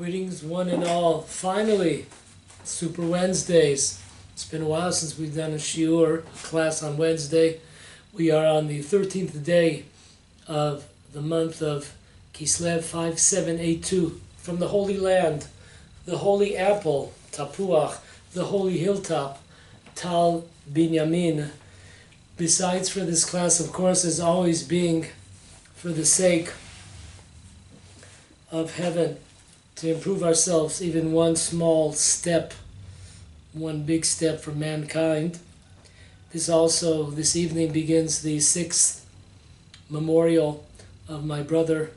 Greetings one and all. Finally, Super Wednesdays. It's been a while since we've done a shiur class on Wednesday. We are on the 13th day of the month of Kislev 5782 from the Holy Land, the Holy Apple, Tapuach, the Holy Hilltop, Tal Binyamin. Besides for this class, of course, as always being for the sake of heaven, to improve ourselves even one small step, one big step for mankind. This evening begins the 6th memorial of my brother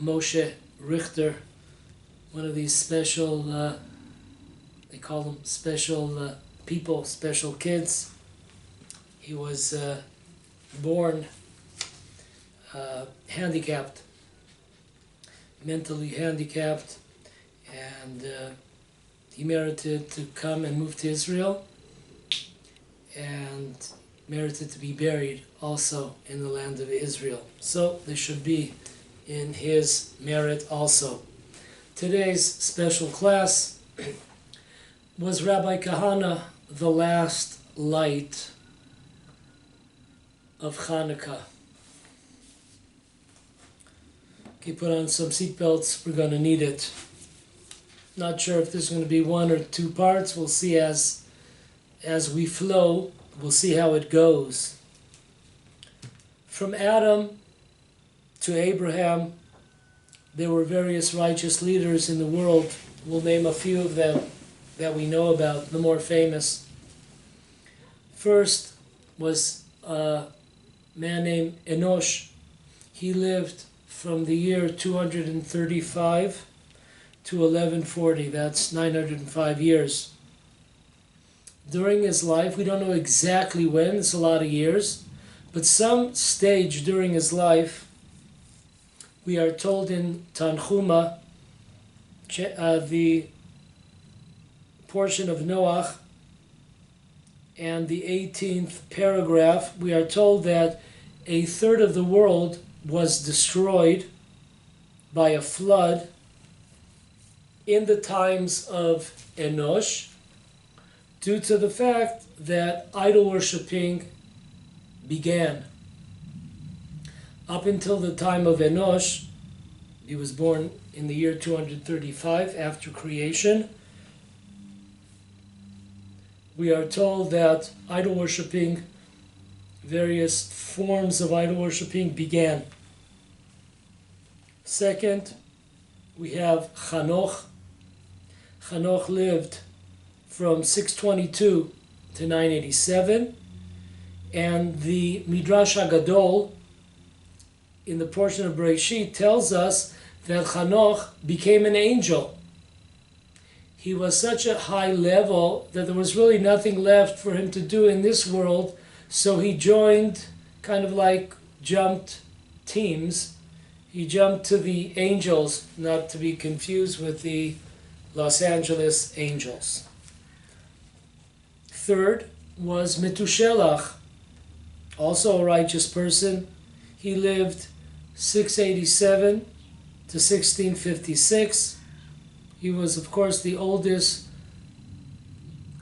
Moshe Richter, one of these special, they call them special people, special kids. He was born handicapped, mentally handicapped, and he merited to come and move to Israel, and merited to be buried also in the land of Israel. So this should be in his merit also. Today's special class was Rabbi Kahane, the last light of Chanukah. Okay, put on some seatbelts, we're going to need it. Not sure if there's going to be one or two parts. We'll see as we flow. We'll see how it goes. From Adam to Abraham, there were various righteous leaders in the world. We'll name a few of them that we know about, the more famous. First was a man named Enosh. He lived from the year 235 to 1140. That's 905 years. During his life, we don't know exactly when, it's a lot of years, but some stage during his life, we are told in Tanchuma, the portion of Noach, and the 18th paragraph, we are told that a third of the world was destroyed by a flood in the times of Enosh, due to the fact that idol worshipping began. Up until the time of Enosh, he was born in the year 235 after creation, we are told that idol worshipping, various forms of idol worshipping began. Second, we have Chanoch. Chanoch lived from 622 to 987, and the Midrash HaGadol in the portion of Bereshit tells us that Chanoch became an angel. He was such a high level that there was really nothing left for him to do in this world, so he joined, kind of like jumped teams. He jumped to the angels, not to be confused with the Los Angeles Angels. Third was Metushelach, also a righteous person. He lived 687 to 1656. He was, of course, the oldest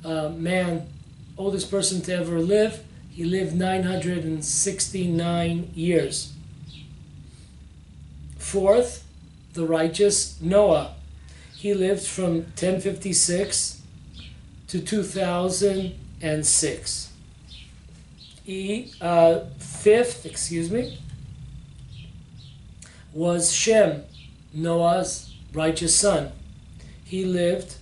oldest person to ever live. He lived 969 years. Fourth, the righteous Noah. He lived from 1056 to 2006. Fifth, was Shem, Noah's righteous son. He lived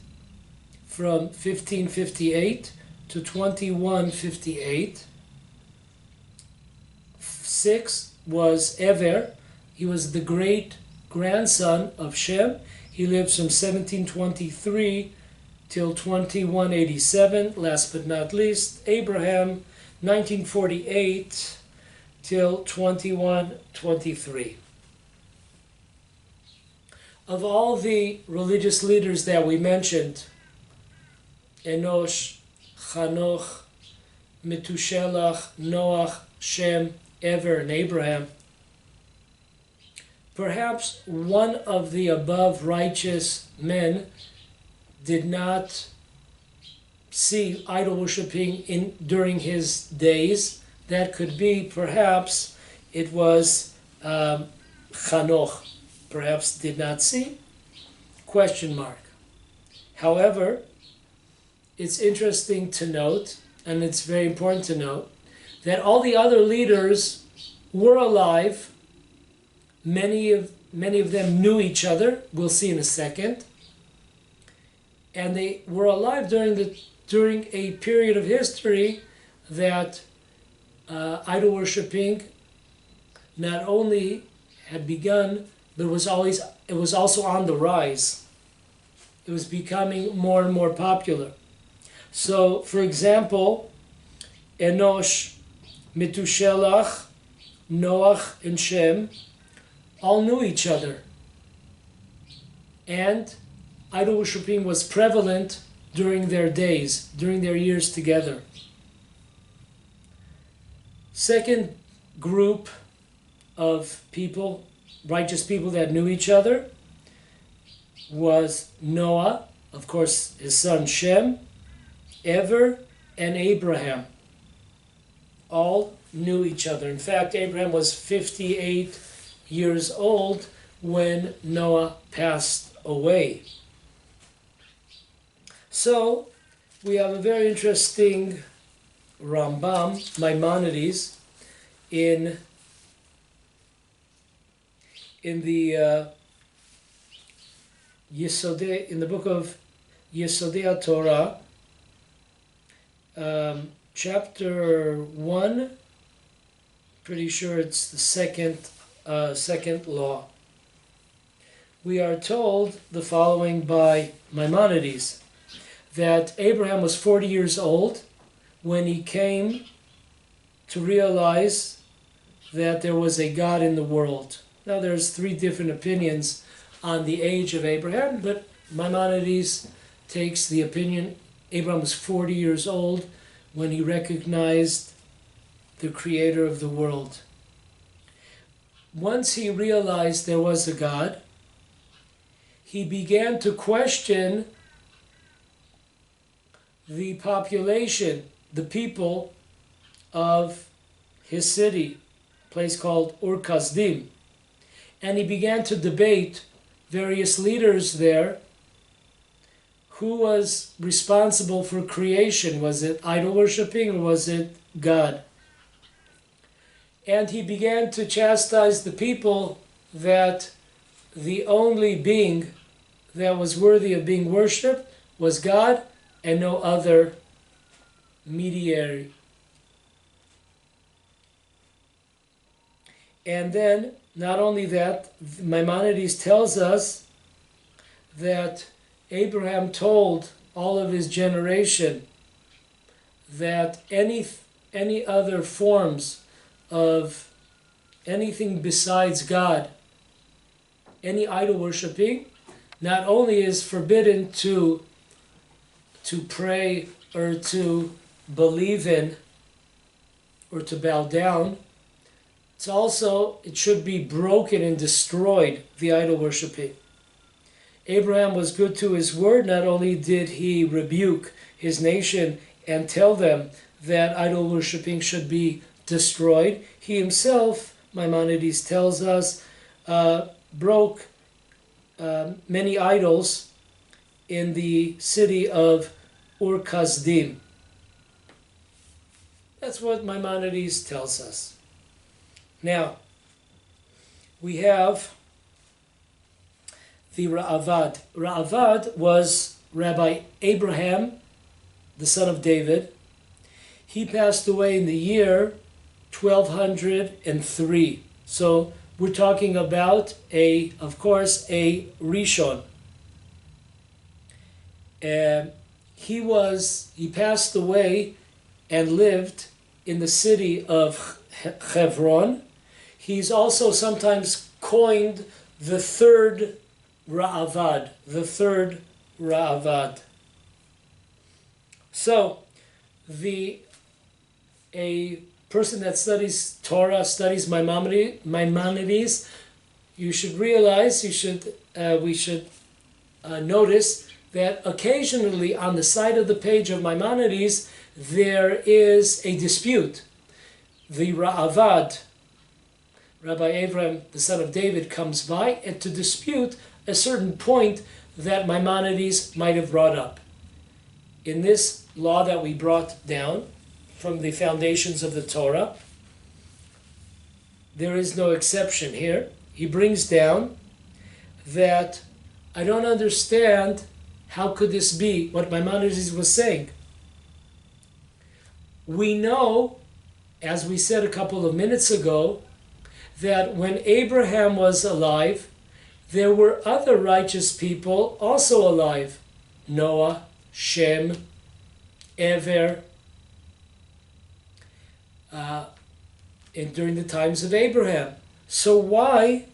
from 1558 to 2158. Sixth was Ever. He was the great-grandson of Shem. He lived from 1723 till 2187. Last but not least, Abraham, 1948 till 2123. Of all the religious leaders that we mentioned, Enosh, Chanoch, Metushelach, Noach, Shem, Ever, and Abraham, perhaps one of the above righteous men did not see idol worshiping during his days. That could be, perhaps it was Hanoch, perhaps did not see, ? However, it's interesting to note, and it's very important to note, that all the other leaders were alive. Many of them knew each other. We'll see in a second. And they were alive during a period of history that idol worshiping not only had begun, but it was also on the rise. It was becoming more and more popular. So, for example, Enosh, Metushelach, Noach, and Shem all knew each other. And idol worshiping was prevalent during their days, during their years together. Second group of people, righteous people that knew each other, was Noah, of course his son Shem, Ever, and Abraham. All knew each other. In fact, Abraham was 58 years old when Noah passed away. So, we have a very interesting Ramban, Maimonides, in the in the book of Yesodei Torah, chapter 1, pretty sure it's the second law. We are told the following by Maimonides, that Abraham was 40 years old when he came to realize that there was a God in the world. Now there's 3 different opinions on the age of Abraham, but Maimonides takes the opinion Abraham was 40 years old when he recognized the creator of the world. Once he realized there was a God, he began to question the population, the people of his city, a place called Ur-Kasdim. And he began to debate various leaders there. Who was responsible for creation? Was it idol worshiping or was it God? And he began to chastise the people that the only being that was worthy of being worshipped was God and no other mediator. And then, not only that, Maimonides tells us that Abraham told all of his generation that any other forms of anything besides God, any idol worshiping, not only is forbidden to pray or to believe in or to bow down, it should be broken and destroyed, the idol worshiping. Abraham was good to his word. Not only did he rebuke his nation and tell them that idol worshiping should be destroyed, he himself, Maimonides tells us, broke many idols in the city of Ur-Kasdim. That's what Maimonides tells us. Now, we have the Ra'avad. Ra'avad was Rabbi Abraham, the son of David. He passed away in the year 1203. So we're talking about of course, a Rishon. He passed away and lived in the city of Hebron. He's also sometimes coined the third Ra'avad, So, a person that studies Torah, studies Maimonides, you should realize, we should notice that occasionally on the side of the page of Maimonides there is a dispute. The Ra'avad, Rabbi Abraham, the son of David, comes by and to dispute a certain point that Maimonides might have brought up. In this law that we brought down from the foundations of the Torah, there is no exception here. He brings down that I don't understand how could this be what Maimonides was saying. We know, as we said a couple of minutes ago, that when Abraham was alive, there were other righteous people also alive. Noah, Shem, Ever, during the times of Abraham. So why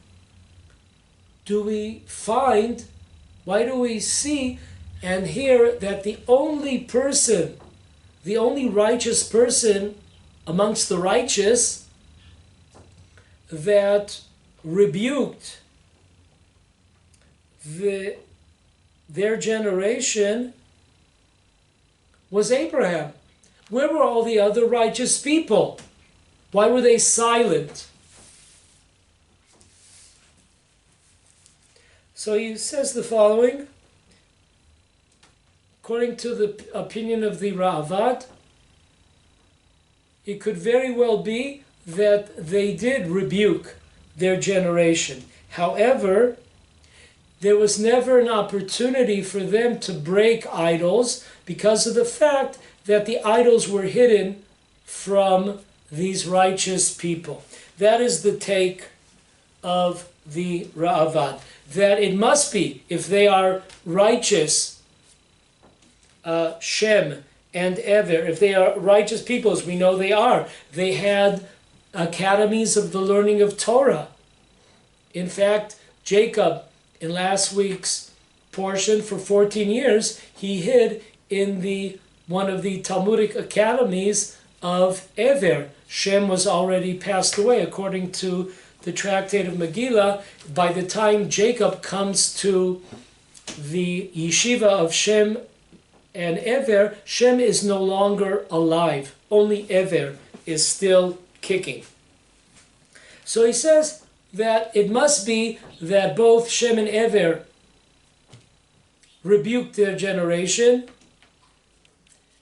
do we see and hear that the only righteous person amongst the righteous that rebuked their generation was Abraham? Where were all the other righteous people? Why were they silent? So he says the following. According to the opinion of the Ra'avad, it could very well be that they did rebuke their generation. However, there was never an opportunity for them to break idols because of the fact that the idols were hidden from these righteous people. That is the take of the Ra'avad. That it must be, if they are righteous, Shem and Ever, if they are righteous people, as we know they are, they had academies of the learning of Torah. In fact, Jacob, in last week's portion, for 14 years, he hid in one of the Talmudic academies of Ever. Shem was already passed away, according to the tractate of Megillah. By the time Jacob comes to the yeshiva of Shem and Ever, Shem is no longer alive. Only Ever is still kicking. So he says that it must be that both Shem and Ever rebuked their generation.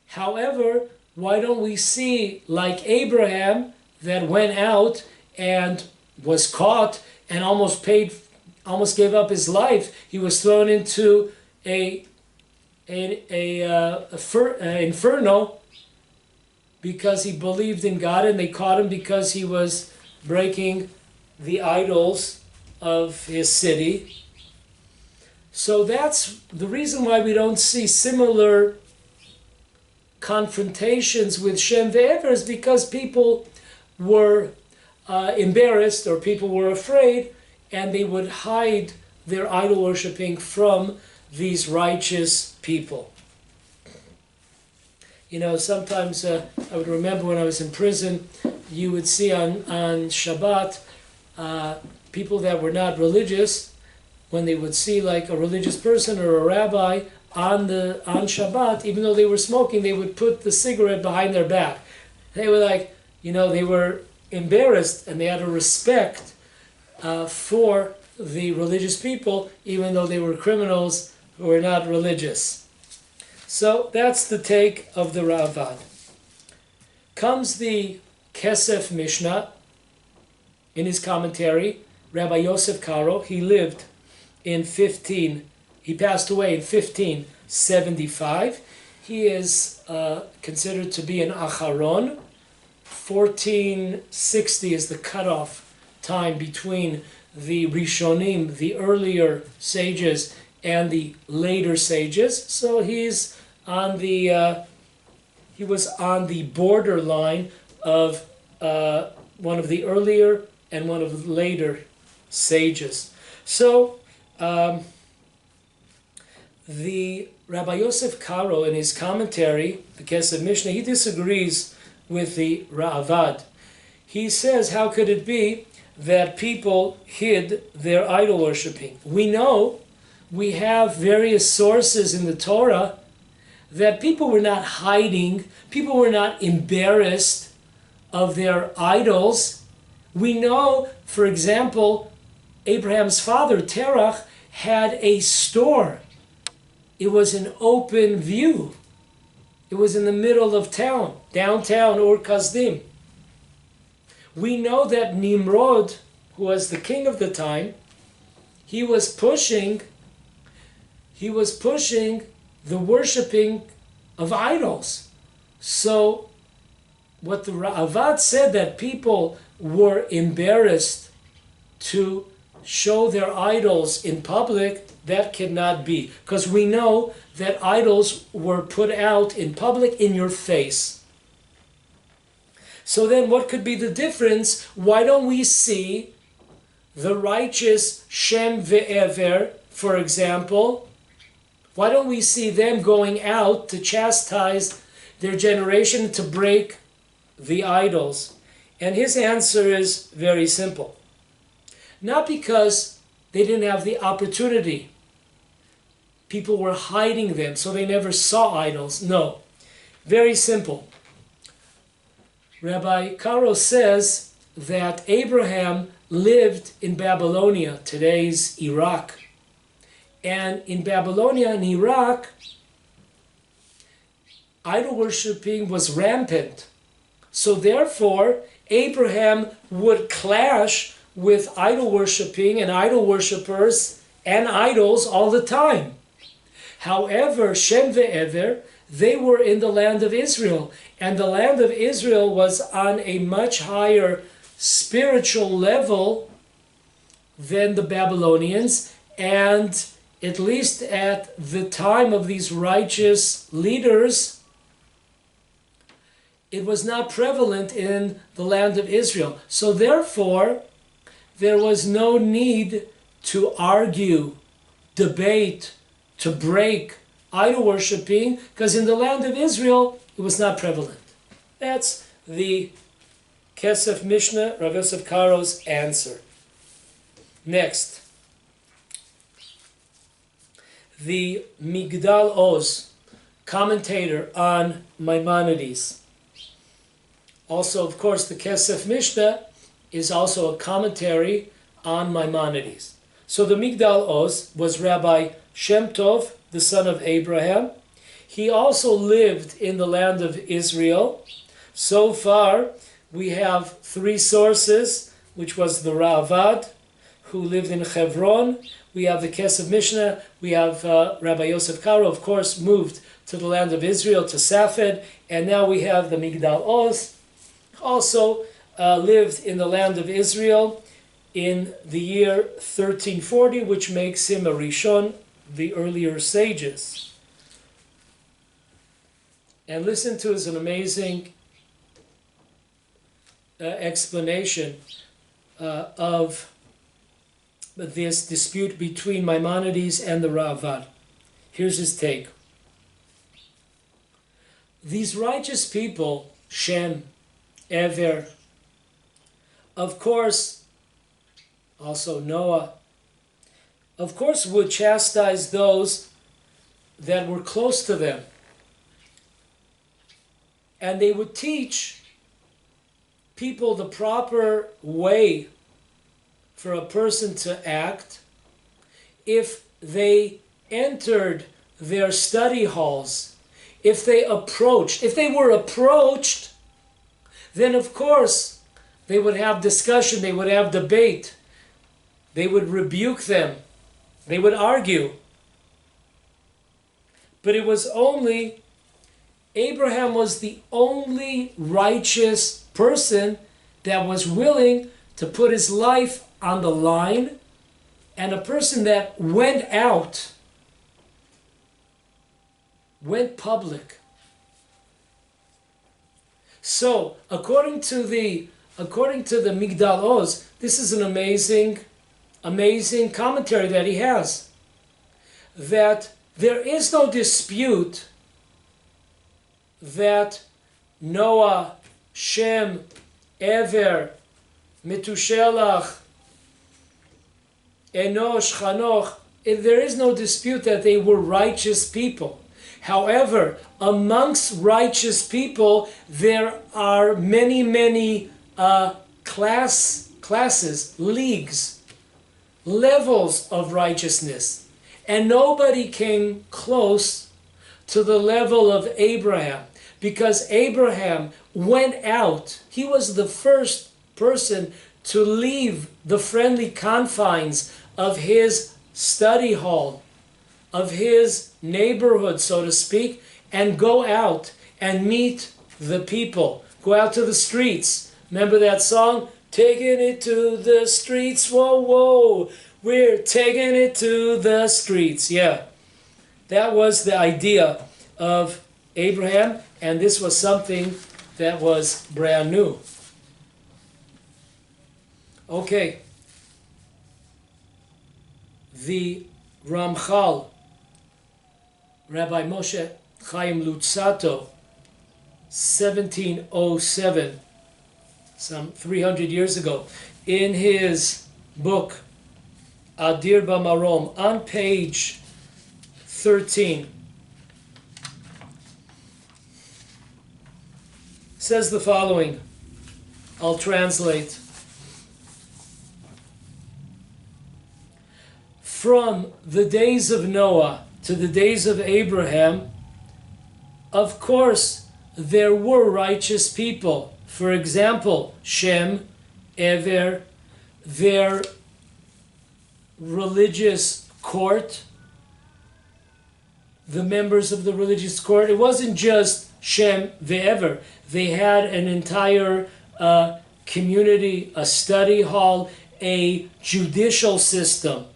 However, why don't we see, like Abraham, that went out and was caught and almost gave up his life? He was thrown into an inferno because he believed in God, and they caught him because he was breaking the idols of his city. So that's the reason why we don't see similar confrontations with Shem ve'Ever, is because people were embarrassed, or people were afraid, and they would hide their idol worshipping from these righteous people. You know, sometimes I would remember when I was in prison, you would see on Shabbat people that were not religious, when they would see like a religious person or a rabbi on Shabbat, even though they were smoking, they would put the cigarette behind their back. They were like, they were embarrassed, and they had a respect for the religious people, even though they were criminals who were not religious. So that's the take of the Ra'avad. Comes the Kesef Mishnah in his commentary. Rabbi Yosef Karo, he passed away in 1575. He is considered to be an Acharon. 1460 is the cutoff time between the Rishonim, the earlier sages, and the later sages. So he was on the borderline of one of the earlier and one of the later sages. So the Rabbi Yosef Karo, in his commentary, the Kesef Mishnah, he disagrees with the Ra'avad. He says, how could it be that people hid their idol worshiping. We know, we have various sources in the Torah that people were not hiding, people were not embarrassed of their idols. We know, for example, Abraham's father, Terach, had a store. It was an open view. It was in the middle of town, downtown Ur Kasdim. We know that Nimrod, who was the king of the time, he was pushing the worshiping of idols. So what the Ravad said, that people were embarrassed to show their idols in public, that cannot be. Because we know that idols were put out in public in your face. So then what could be the difference? Why don't we see the righteous Shem ve'ever, for example, why don't we see them going out to chastise their generation, to break the idols? And his answer is very simple. Not because they didn't have the opportunity. People were hiding them, so they never saw idols. No. Very simple. Rabbi Karo says that Abraham lived in Babylonia, today's Iraq. And in Babylonia and Iraq, idol worshipping was rampant. So therefore, Abraham would clash with idol worshipping and idol worshippers and idols all the time. However, Shem ve'ever, they were in the land of Israel. And the land of Israel was on a much higher spiritual level than the Babylonians. And at least at the time of these righteous leaders, it was not prevalent in the land of Israel. So therefore, there was no need to argue, debate, to break idol worshipping, because in the land of Israel, it was not prevalent. That's the Kesef Mishnah, Rav Yosef Karo's answer. Next, the Migdal Oz, commentator on Maimonides. Also, of course, the Kesef Mishnah is also a commentary on Maimonides. So the Migdal Oz was Rabbi Shem Tov, the son of Abraham. He also lived in the land of Israel. So far, we have three sources, which was the Ravad, who lived in Hebron. We have the Kesef Mishnah. We have Rabbi Yosef Karo, of course, moved to the land of Israel, to Safed. And now we have the Migdal Oz, also lived in the land of Israel in the year 1340, which makes him a Rishon, the earlier sages. And listen to his an amazing explanation of this dispute between Maimonides and the Ravad. Here's his take. These righteous people, Shem, Ever, of course, also Noah, of course would chastise those that were close to them. And they would teach people the proper way for a person to act if they entered their study halls, if they were approached, then of course they would have discussion, they would have debate, they would rebuke them, they would argue. But it was only, Abraham was the only righteous person that was willing to put his life on the line, and a person that went out, went public. So, according to the Migdal Oz, this is an amazing commentary that he has. That there is no dispute that Noah, Shem, Ever, Metushelach, Enosh, Chanoch. There is no dispute that they were righteous people. However, amongst righteous people, there are many classes, leagues, levels of righteousness. And nobody came close to the level of Abraham, because Abraham went out. He was the first person to leave the friendly confines of his study hall, of his neighborhood, so to speak, and go out and meet the people. Go out to the streets. Remember that song? Taking it to the streets, whoa, whoa. We're taking it to the streets. Yeah, that was the idea of Abraham, and this was something that was brand new. Okay. The Ramchal, Rabbi Moshe Chaim Luzzatto, 1707, some 300 years ago, in his book Adir Bamarom, on page 13, says the following. I'll translate. From the days of Noah to the days of Abraham, of course, there were righteous people. For example, Shem, Ever, their religious court, the members of the religious court. It wasn't just Shem, Ve'ever. They had an entire community, a study hall, a judicial system.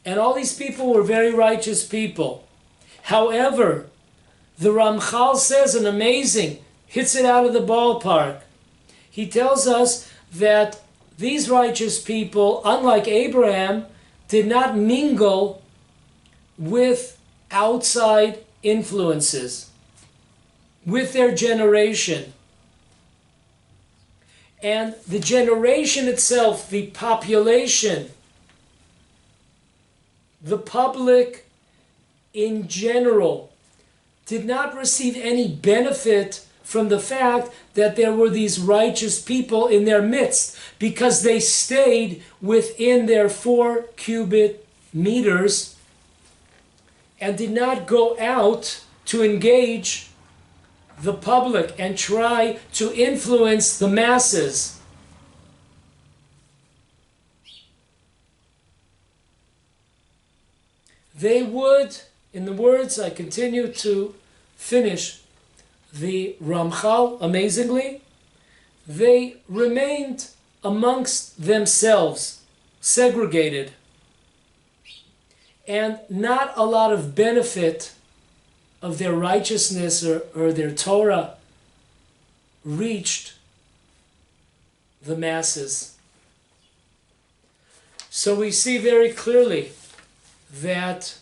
And all these people were very righteous people. However, the Ramchal says an amazing, hits it out of the ballpark. He tells us that these righteous people, unlike Abraham, did not mingle with outside influences, with their generation. And the generation itself, the population, the public in general, did not receive any benefit from the fact that there were these righteous people in their midst, because they stayed within their 4 cubit meters and did not go out to engage the public and try to influence the masses. They would, in the words, I continue to finish, the Ramchal, amazingly, they remained amongst themselves, segregated, and not a lot of benefit of their righteousness or their Torah reached the masses. So we see very clearly that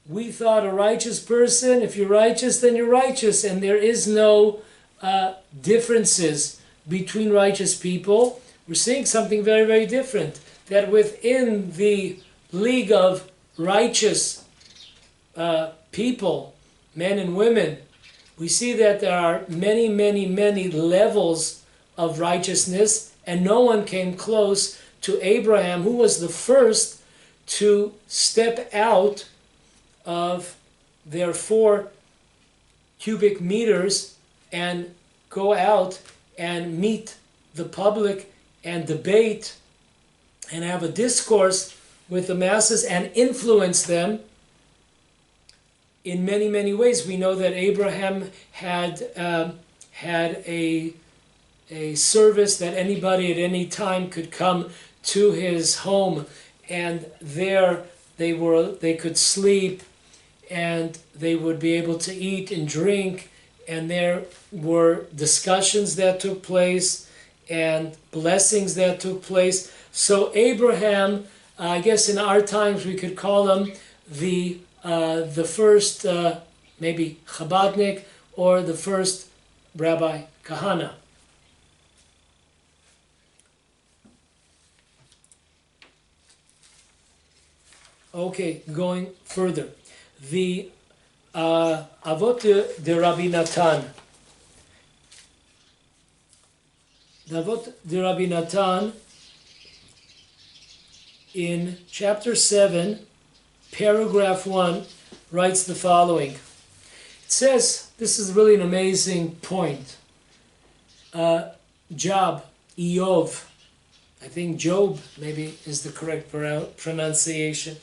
we thought a righteous person, if you're righteous, then you're righteous, and there is no differences between righteous people. We're seeing something very, very different, that within the league of righteous people, men and women, we see that there are many levels of righteousness, and no one came close to Abraham, who was the first to step out of their 4 cubic meters and go out and meet the public and debate and have a discourse with the masses and influence them in many ways. We know that Abraham had a service that anybody at any time could come to his home, and there they could sleep, and they would be able to eat and drink, and there were discussions that took place and blessings that took place. So Abraham, I guess in our times we could call him the first maybe Chabadnik, or the first Rabbi Kahane. Okay, going further. The Avot de Rabbi Natan. The Avot de Rabbi Natan in chapter 7, paragraph 1, writes the following. It says, this is really an amazing point. Job, Eov, I think Job maybe is the correct pronunciation.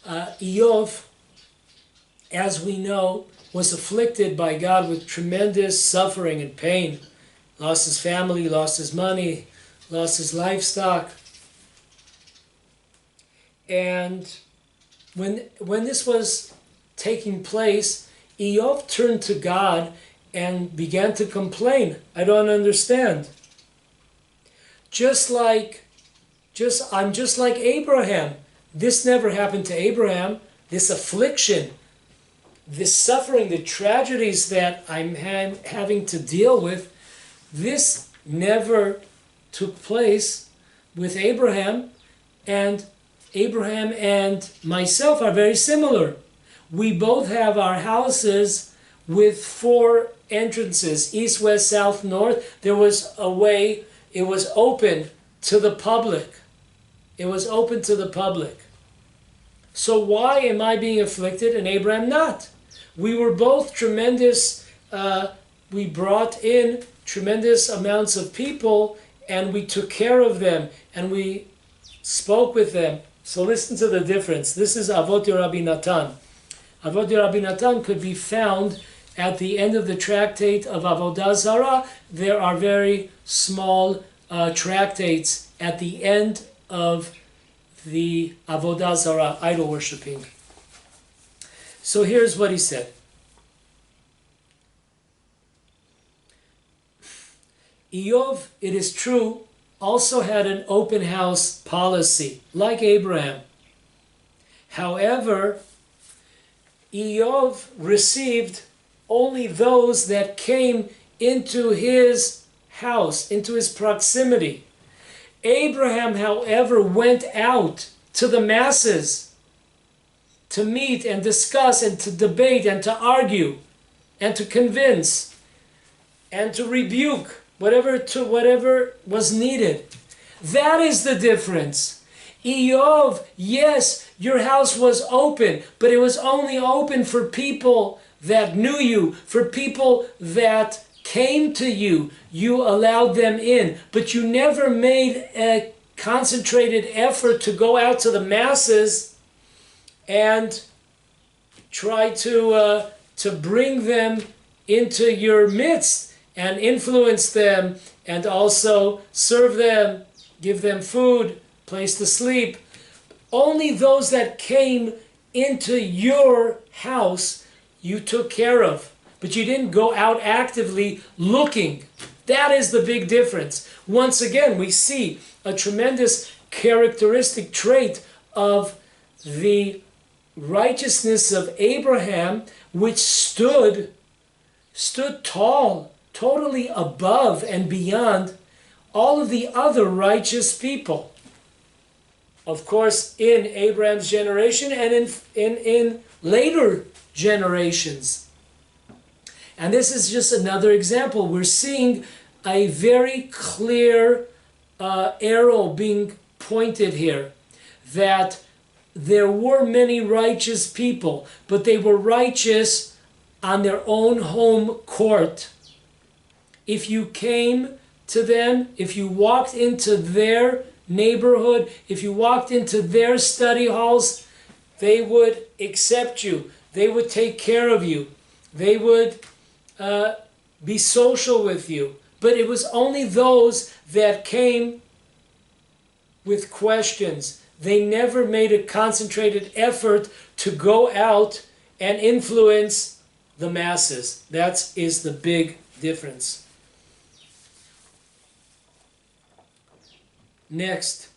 Eov, as we know, was afflicted by God with tremendous suffering and pain. Lost his family, lost his money, lost his livestock. And when this was taking place, Eov turned to God and began to complain. I don't understand. I'm just like Abraham. This never happened to Abraham. This affliction, this suffering, the tragedies that I'm having to deal with, this never took place with Abraham. And Abraham and myself are very similar. We both have our houses with 4 entrances, east, west, south, north. There was a way, it was open to the public. It was open to the public. So why am I being afflicted and Abraham not? We were both tremendous, we brought in tremendous amounts of people and we took care of them and we spoke with them. So listen to the difference. This is Avot Rabbi Natan. Avot Rabbi Natan could be found at the end of the tractate of Avodah Zarah. There are very small tractates at the end of the Avodah Zarah, idol worshipping. So here's what he said. Eov, it is true, also had an open house policy, like Abraham. However, Eov received only those that came into his house, into his proximity. Abraham, however, went out to the masses to meet and discuss and to debate and to argue and to convince and to rebuke whatever was needed. That is the difference. Eov, yes, your house was open, but it was only open for people that knew you, for people that came to you. You allowed them in, but you never made a concentrated effort to go out to the masses and try to bring them into your midst and influence them and also serve them, give them food, place to sleep. Only those that came into your house you took care of, but you didn't go out actively looking. That is the big difference. Once again, we see a tremendous characteristic trait of the righteousness of Abraham, which stood tall, totally above and beyond all of the other righteous people. Of course, in Abraham's generation and in later generations. And this is just another example. We're seeing a very clear arrow being pointed here, that there were many righteous people, but they were righteous on their own home court. If you came to them, if you walked into their neighborhood, if you walked into their study halls, they would accept you. They would take care of you. They would be social with you. But it was only those that came with questions. They never made a concentrated effort to go out and influence the masses. That is the big difference. Next,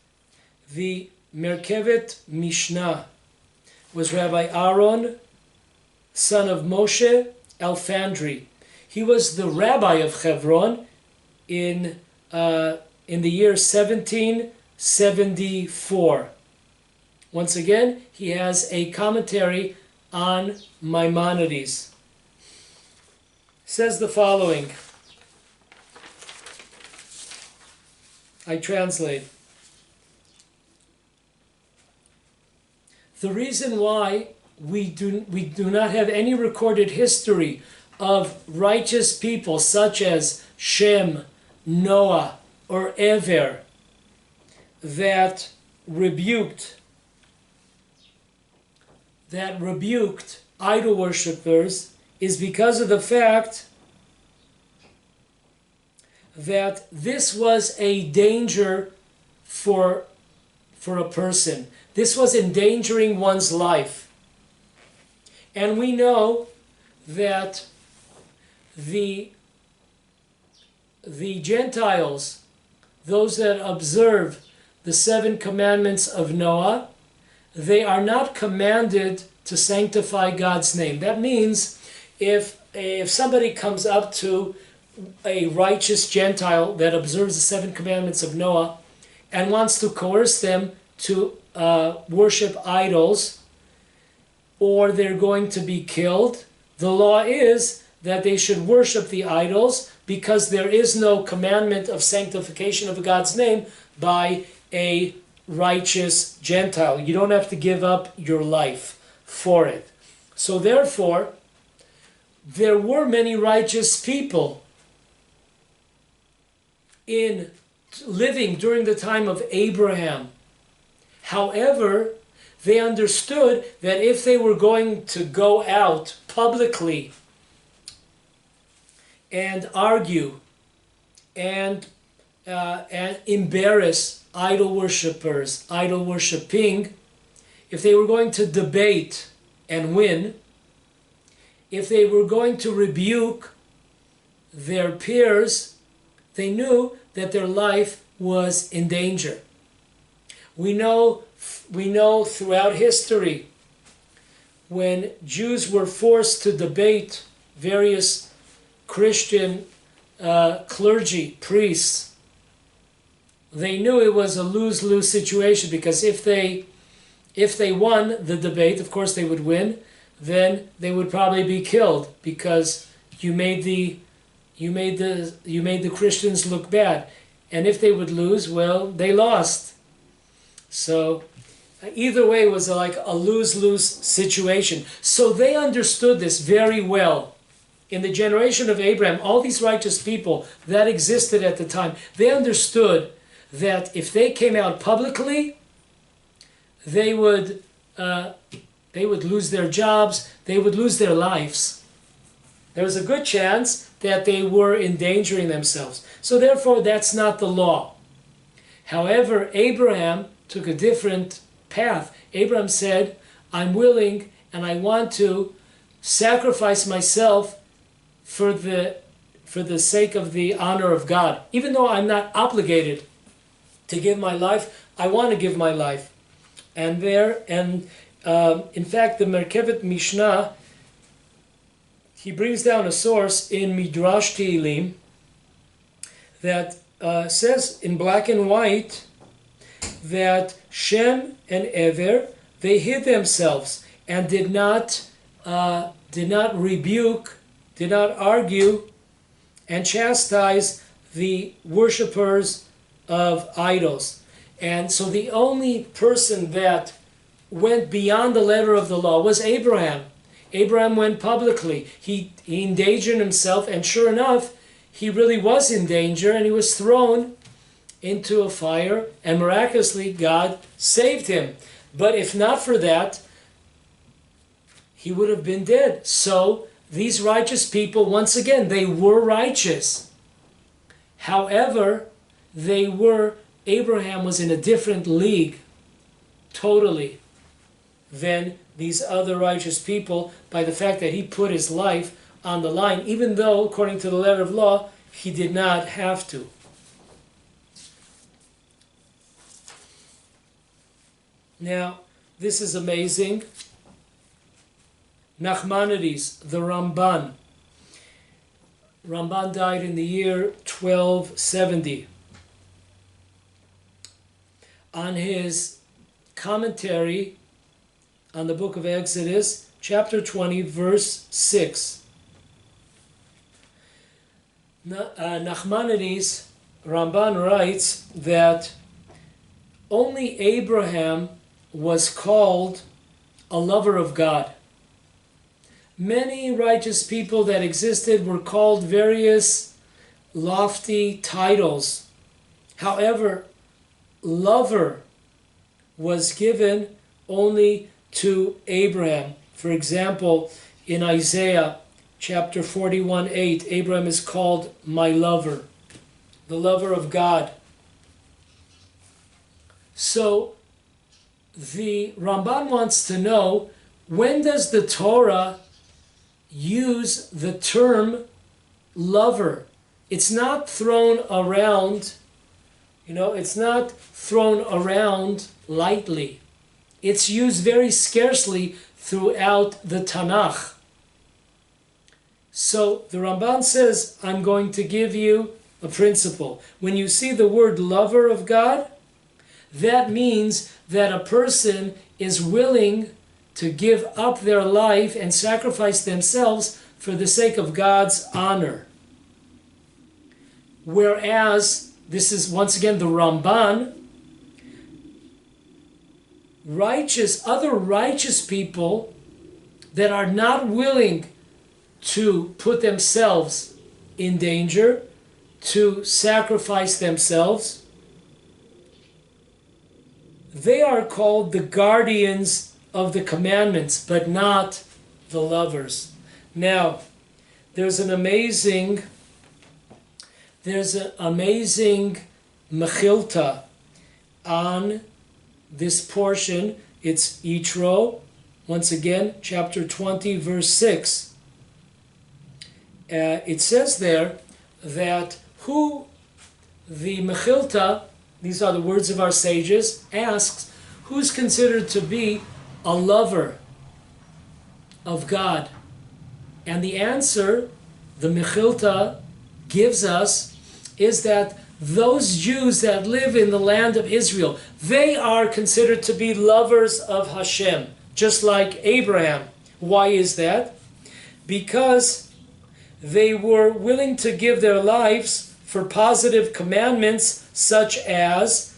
the Merkevet Mishnah was Rabbi Aaron, son of Moshe Alfandri. He was the rabbi of Hebron in the year 1774. Once again, he has a commentary on Maimonides. Says the following. I translate. The reason why we do not have any recorded history of righteous people such as Shem, Noah, or Ever that rebuked idol worshippers is because of the fact that this was a danger for a person. This was endangering one's life. And we know that the Gentiles, those that observe the 7 commandments of Noah, they are not commanded to sanctify God's name. That means if somebody comes up to a righteous Gentile that observes the 7 commandments of Noah and wants to coerce them to worship idols, or they're going to be killed, the law is that they should worship the idols because there is no commandment of sanctification of God's name by a righteous Gentile. You don't have to give up your life for it. So therefore, there were many righteous people in living during the time of Abraham. However, they understood that if they were going to go out publicly and argue and embarrass idol worshippers, idol worshipping, if they were going to debate and win, if they were going to rebuke their peers, they knew that their life was in danger. We know throughout history when Jews were forced to debate various Christian clergy, priests, they knew it was a lose-lose situation, because if they won the debate, of course they would win, then they would probably be killed because you made the Christians look bad. And if they would lose, well, they lost. So either way, it was like a lose-lose situation. So they understood this very well. In the generation of Abraham, all these righteous people that existed at the time, they understood that if they came out publicly, they would lose their jobs, they would lose their lives. There was a good chance that they were endangering themselves. So therefore, that's not the law. However, Abraham took a different path. Abraham said, I'm willing and I want to sacrifice myself for the sake of the honor of God. Even though I'm not obligated to give my life, I want to give my life. And in fact, the Merkevet Mishnah, he brings down a source in Midrash Tehillim that says in black and white that Shem and Ever, they hid themselves and did not rebuke, did not argue and chastise the worshippers of idols. And so the only person that went beyond the letter of the law was Abraham. Abraham went publicly. He endangered himself, and sure enough, he really was in danger, and he was thrown into a fire, and miraculously God saved him. But if not for that, he would have been dead. So these righteous people, once again, they were righteous. However, Abraham was in a different league, totally, than these other righteous people, by the fact that he put his life on the line, even though, according to the letter of law, he did not have to. Now, this is amazing. Nachmanides, the Ramban. Ramban died in the year 1270. On his commentary on the book of Exodus, chapter 20, verse 6. Nachmanides, Ramban writes that only Abraham was called a lover of God. Many righteous people that existed were called various lofty titles. However, lover was given only to Abraham. For example, in Isaiah chapter 41:8, Abraham is called my lover, the lover of God. So the Ramban wants to know, when does the Torah use the term lover? It's not thrown around, it's not thrown around lightly. It's used very scarcely throughout the Tanakh. So the Ramban says, I'm going to give you a principle. When you see the word lover of God, that means that a person is willing to give up their life and sacrifice themselves for the sake of God's honor. Whereas, this is once again the Ramban, other righteous people that are not willing to put themselves in danger, to sacrifice themselves, they are called the guardians of the commandments, but not the lovers. Now, there's an amazing mechilta on this portion. It's Yitro, once again, chapter 20, verse 6. It says there that who the mechilta, these are the words of our sages, asks, who's considered to be a lover of God? And the answer the mechilta gives us is that those Jews that live in the land of Israel, they are considered to be lovers of Hashem, just like Abraham. Why is that? Because they were willing to give their lives for positive commandments such as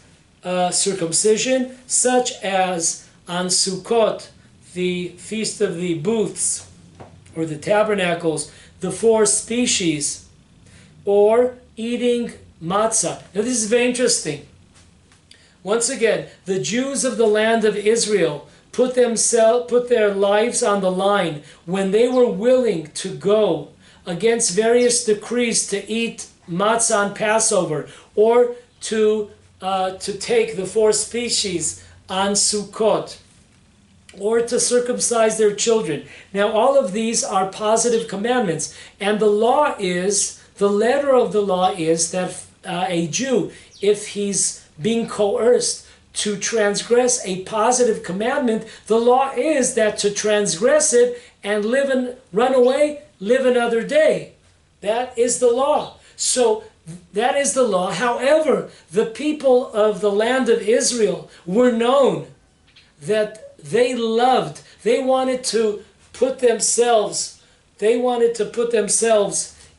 circumcision, such as on Sukkot, the Feast of the Booths, or the Tabernacles, the 4 species, or eating matzah. Now this is very interesting. Once again, the Jews of the land of Israel put their lives on the line when they were willing to go against various decrees to eat matzah on Passover, or to take the 4 species on Sukkot, or to circumcise their children. Now all of these are positive commandments, and the letter of the law is that a Jew, if he's being coerced to transgress a positive commandment, the law is that to transgress it and run away, live another day. That is the law. So that is the law. However, the people of the land of Israel were known that they wanted to put themselves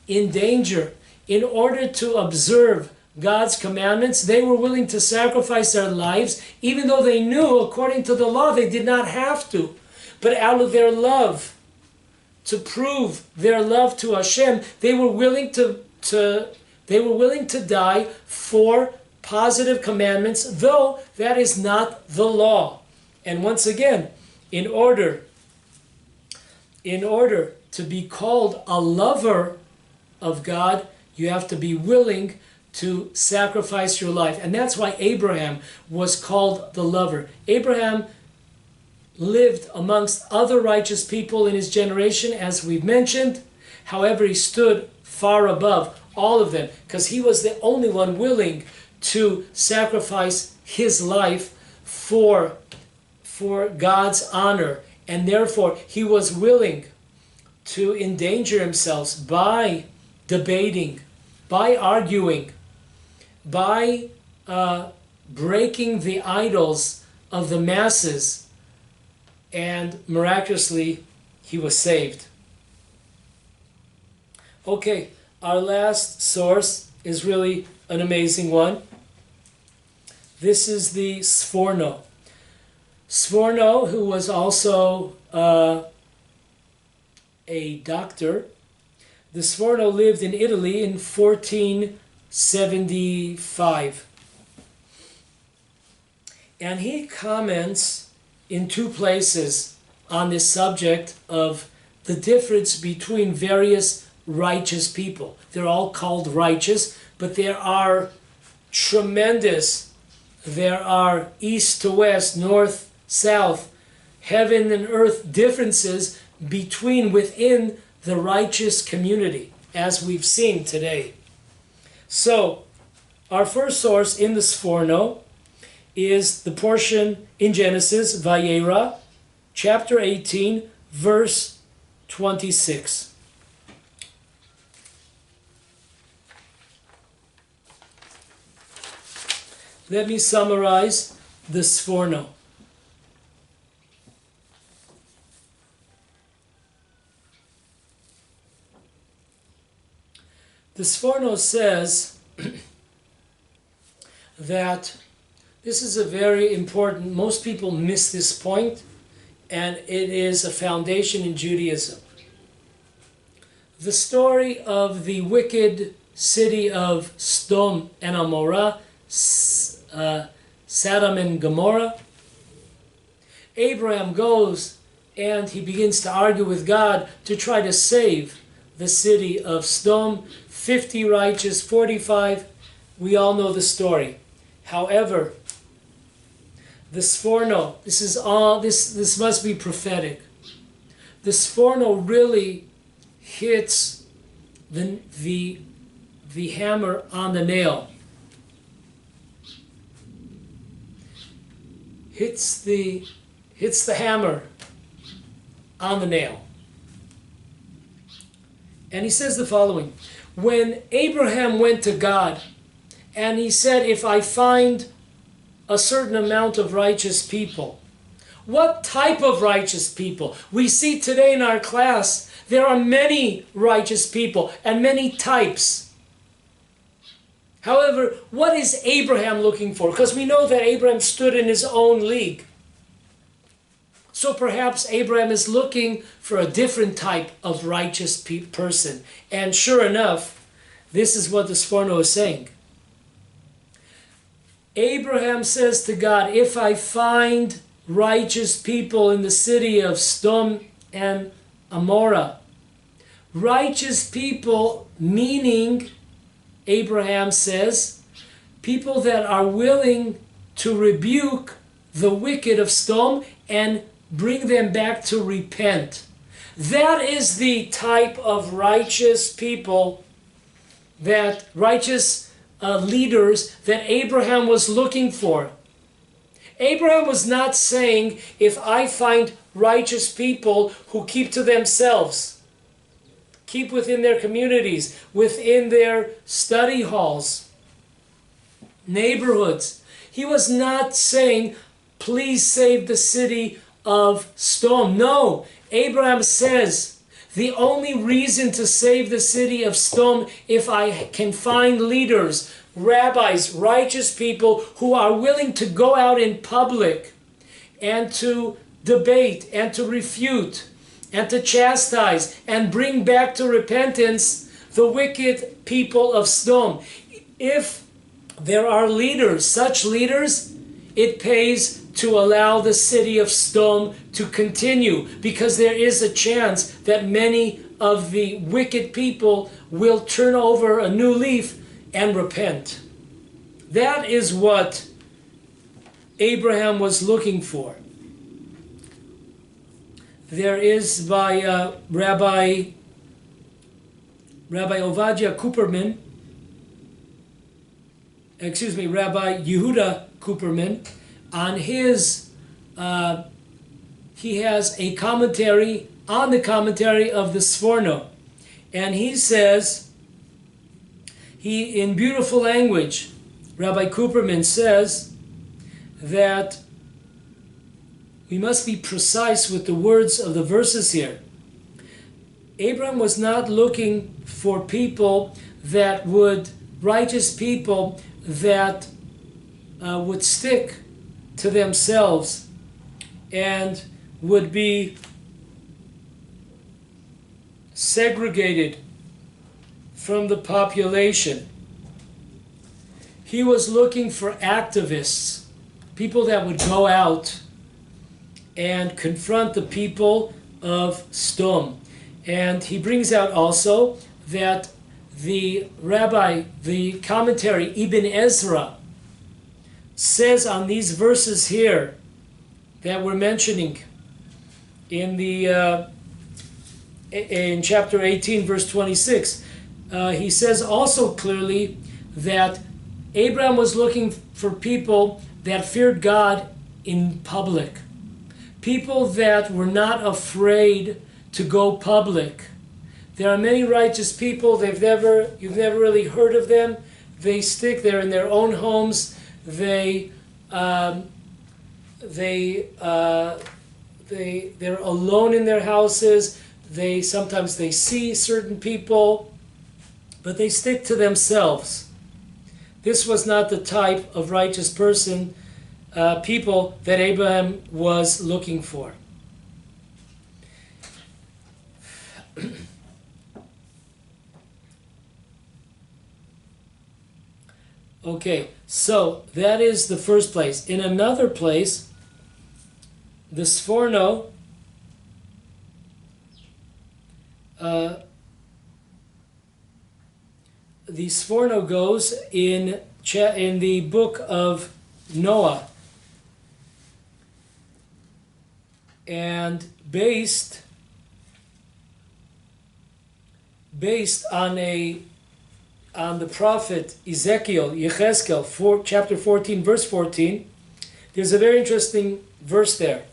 in danger in order to observe God's commandments. They were willing to sacrifice their lives, even though they knew, according to the law, they did not have to. But out of their love, to prove their love to Hashem, they were willing to die for positive commandments, though that is not the law. And once again, in order to be called a lover of God, you have to be willing to sacrifice your life. And that's why Abraham was called the lover. Abraham lived amongst other righteous people in his generation, as we've mentioned. However, he stood far above all of them, because he was the only one willing to sacrifice his life for God's honor. And therefore, he was willing to endanger himself by debating, by arguing, by breaking the idols of the masses, and miraculously he was saved. Okay, our last source is really an amazing one. This is the Sforno. Sforno, who was also a doctor, the Sforno lived in Italy in 1475. And he comments in two places on this subject of the difference between various righteous people. They're all called righteous, but there are east to west, north, south, heaven and earth differences within the righteous community, as we've seen today. So, our first source in the Sforno is the portion in Genesis, Vayera, chapter 18, verse 26. Let me summarize the Sforno. The Sforno says that this is a very important, most people miss this point, and it is a foundation in Judaism. The story of the wicked city of Sodom and Amorah, Sodom and Gomorrah. Abraham goes and he begins to argue with God to try to save the city of Sodom. 50 righteous, 45, we all know the story. However, the Sforno, this must be prophetic. The Sforno really hits the hammer on the nail. Hits the hammer on the nail. And he says the following: when Abraham went to God and he said, if I find a certain amount of righteous people, what type of righteous people? We see today in our class, there are many righteous people and many types. However, what is Abraham looking for? Because we know that Abraham stood in his own league. So perhaps Abraham is looking for a different type of righteous person. And sure enough, this is what the Sforno is saying. Abraham says to God, if I find righteous people in the city of Sodom and Amorah, righteous people meaning, Abraham says, people that are willing to rebuke the wicked of Sodom and bring them back to repent. That is the type of righteous people, that righteous leaders that Abraham was looking for. Abraham was not saying, if I find righteous people who keep to themselves, keep within their communities, within their study halls, neighborhoods. He was not saying, please save the city of Sodom. No, Abraham says, the only reason to save the city of Sodom, if I can find leaders, rabbis, righteous people who are willing to go out in public and to debate and to refute and to chastise and bring back to repentance the wicked people of Sodom. If there are leaders, such leaders, it pays to allow the city of Sodom to continue, because there is a chance that many of the wicked people will turn over a new leaf and repent. That is what Abraham was looking for. There is by Rabbi Rabbi Yehudah Cooperman, on his, he has a commentary on the commentary of the Sforno, and he says, in beautiful language, Rabbi Cooperman says that we must be precise with the words of the verses here. Abraham was not looking for people that would, righteous people that would stick to themselves and would be segregated from the population. He was looking for activists, people that would go out and confront the people of Sdom. And he brings out also that the Rabbi, the commentary, Ibn Ezra, says on these verses here that we're mentioning in the in chapter 18, verse 26, he says also clearly that Abraham was looking for people that feared God in public, people that were not afraid to go public. There are many righteous people. You've never really heard of them. They stick there in their own homes. They're alone in their houses. Sometimes they see certain people, but they stick to themselves. This was not the type of righteous person, people that Abraham was looking for. Okay, so that is the first place. In another place, the Sforno, goes in the book of Noah, and based on the prophet Yechezkel, chapter 14, verse 14, there's a very interesting verse there.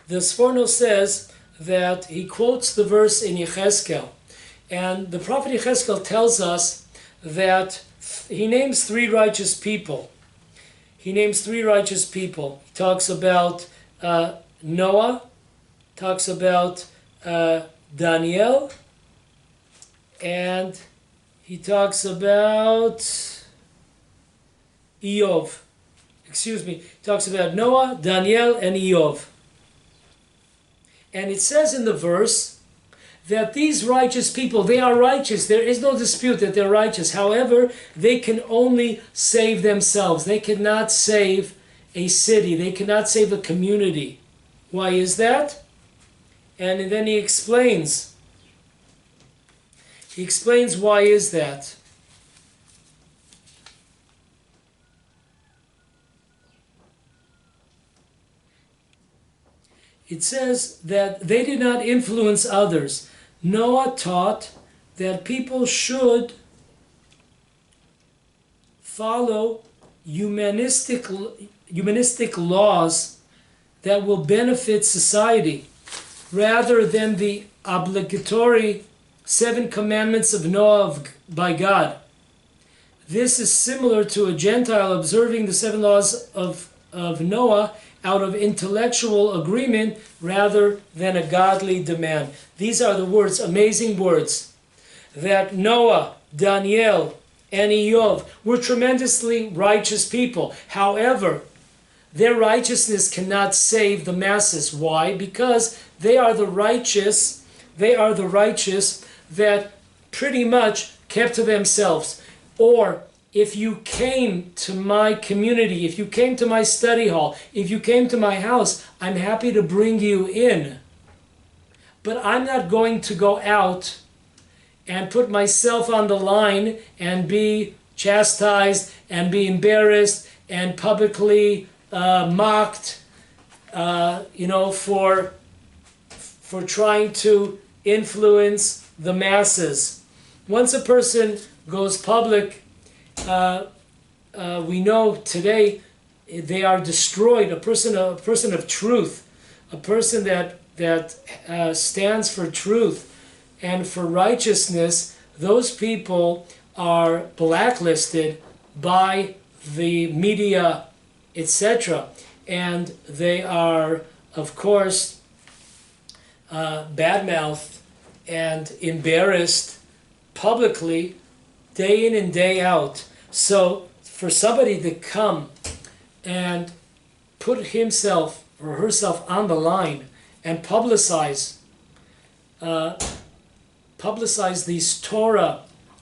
The Sforno says that he quotes the verse in Yechezkel, and the prophet Yechezkel tells us that he names three righteous people. He talks about Noah, talks about Daniel, and he talks about Eov. He talks about Noah, Daniel, and Eov. And it says in the verse that these righteous people, they are righteous. There is no dispute that they're righteous. However, they can only save themselves. They cannot save a city. They cannot save a community. Why is that? And then he explains. He explains why is that. It says that they did not influence others. Noah taught that people should follow humanistic laws that will benefit society, rather than the obligatory 7 commandments of Noah by God. This is similar to a Gentile observing the 7 laws of Noah out of intellectual agreement rather than a godly demand. These are the words, amazing words, that Noah, Daniel, and Eov were tremendously righteous people. However, their righteousness cannot save the masses. Why? Because they are the righteous that pretty much kept to themselves. Or if you came to my community, if you came to my study hall, if you came to my house, I'm happy to bring you in. But I'm not going to go out and put myself on the line and be chastised and be embarrassed and publicly mocked, for trying to influence the masses. Once a person goes public, we know today they are destroyed. A person of truth, a person that stands for truth and for righteousness, those people are blacklisted by the media, etc. and they are, of course, badmouthed and embarrassed publicly day in and day out. So for somebody to come and put himself or herself on the line and publicize these Torah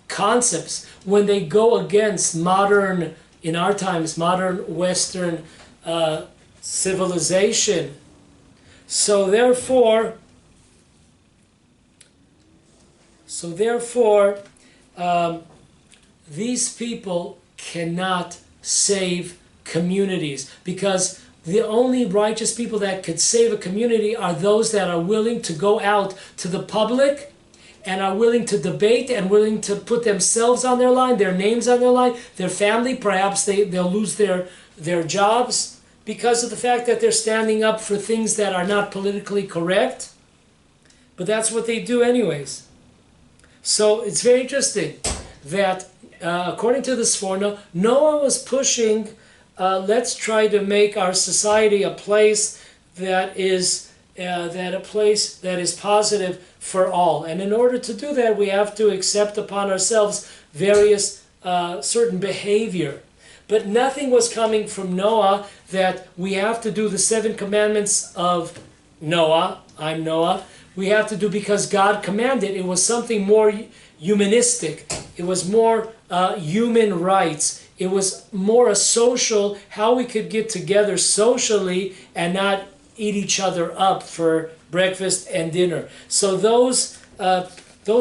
concepts when they go against modern, in our times, modern Western civilization. So therefore, these people cannot save communities, because the only righteous people that could save a community are those that are willing to go out to the public and are willing to debate and willing to put themselves on their line, their names on their line, their family. Perhaps they'll lose their jobs because of the fact that they're standing up for things that are not politically correct. But that's what they do anyways. So it's very interesting that according to the Sforno, Noah was pushing, let's try to make our society a place that is positive for all. And in order to do that, we have to accept upon ourselves various certain behavior. But nothing was coming from Noah that we have to do the 7 commandments of Noah. I'm Noah. We have to do because God commanded. It was something more humanistic. It was more human rights. It was more a social, how we could get together socially and not eat each other up for breakfast and dinner. So those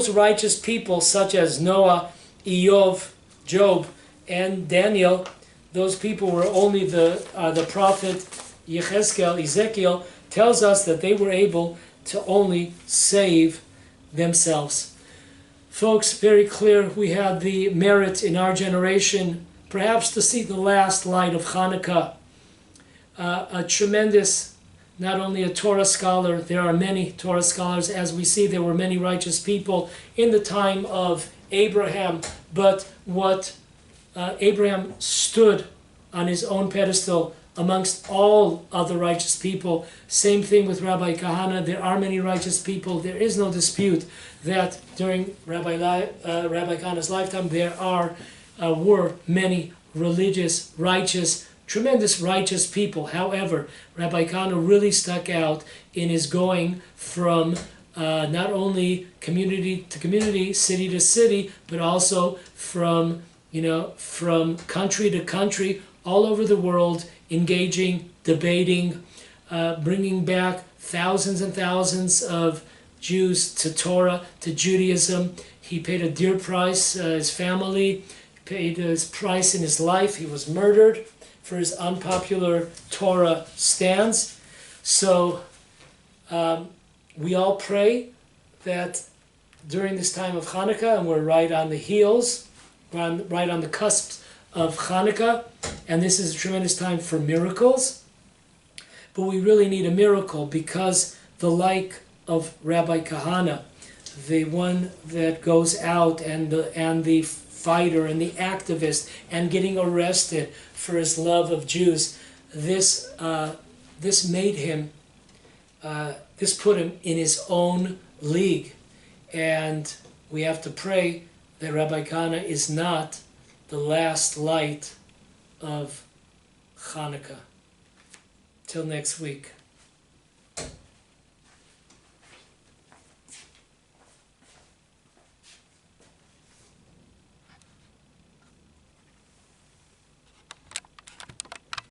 righteous people such as Noah, Iyov, Job, and Daniel, those people were only the prophet Ezekiel tells us that they were able to only save themselves. Folks, very clear, we had the merit in our generation perhaps to see the last light of Chanukah. A tremendous, not only a Torah scholar, there are many Torah scholars, as we see there were many righteous people in the time of Abraham, but what Abraham stood on his own pedestal amongst all other righteous people. Same thing with Rabbi Kahane. There are many righteous people. There is no dispute that during Rabbi Kahane's lifetime there were many religious, righteous, tremendous righteous people. However, Rabbi Kahane really stuck out in his going from not only community to community, city to city, but also from country to country, all over the world, engaging, debating, bringing back thousands and thousands of Jews to Torah, to Judaism. He paid a dear price. His family paid his price in his life. He was murdered for his unpopular Torah stance. So we all pray that during this time of Chanukah, and we're right on the heels, right on the cusp of Chanukah, and this is a tremendous time for miracles. But we really need a miracle, because the like of Rabbi Kahane, the one that goes out and the fighter and the activist and getting arrested for his love of Jews, this made him, this put him in his own league. And we have to pray that Rabbi Kahane is not the last light of Chanukah. Till next week.